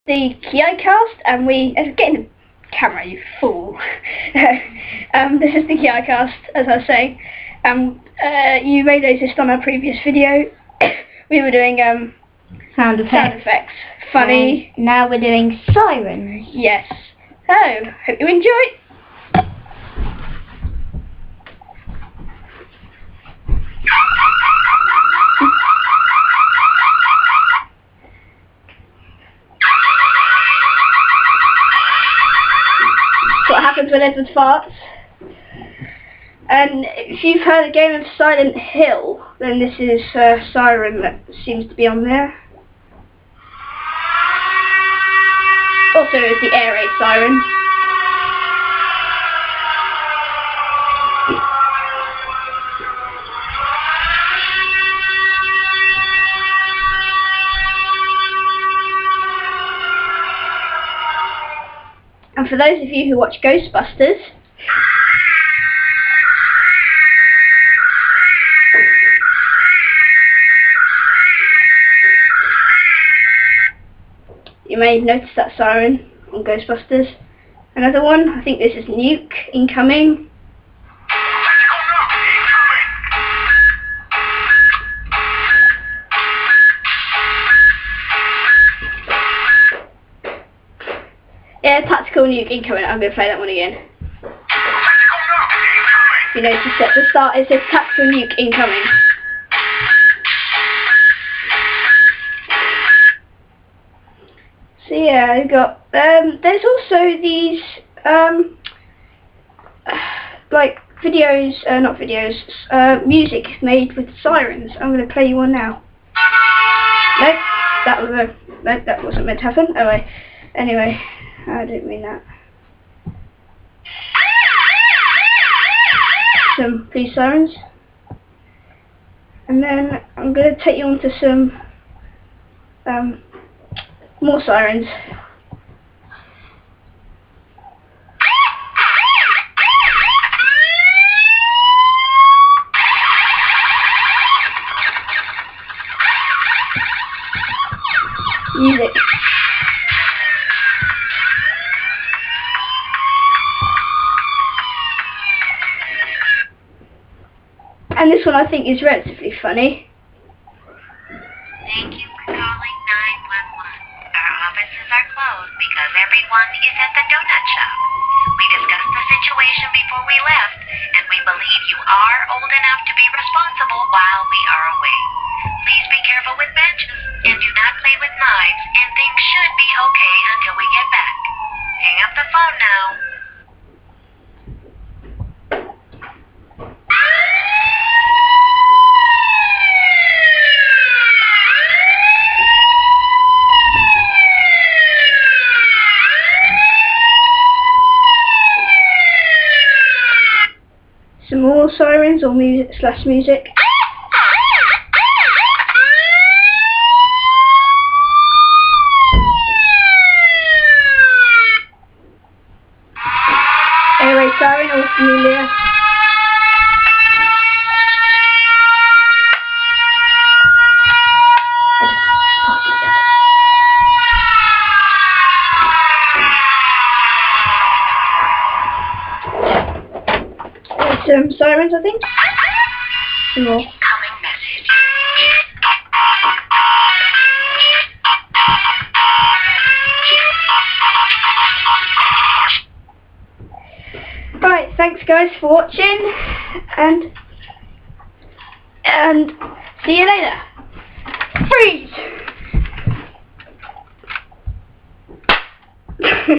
TheKeiCast, and get in the camera, you fool. This is TheKeiCast, as I was saying. You may notice on our previous video, we were doing sound effects. Funny. And now we're doing sirens. Yes. So, hope you enjoy. What happens when Edward farts. And if you've heard the game of Silent Hill, then this is a siren that seems to be on there. Also is the air raid siren. And for those of you who watch Ghostbusters, you may notice that siren on Ghostbusters. Another one, I think this is Nuke incoming. Yeah, tactical nuke incoming. I'm going to play that one again. You notice at the start it says tactical nuke incoming. So yeah, I've got there's also these like videos, not videos, music made with sirens. I'm going to play you one now. Nope, that wasn't meant to happen. Anyway, I didn't mean that. Some police sirens, and then I'm going to take you on to some more sirens. Music. And this one I think is relatively funny. Thank you for calling 911. Our offices are closed because everyone is at the donut shop. We discussed the situation before we left, and we believe you are old enough to be responsible while we are away. Please be careful with matches, and do not play with knives, and things should be okay until we get back. Hang up the phone now. Some more sirens or music. Air raid siren, all familiar. Some sirens, I think. Some more. Incoming message. Right, thanks guys for watching, and see you later. Freeze!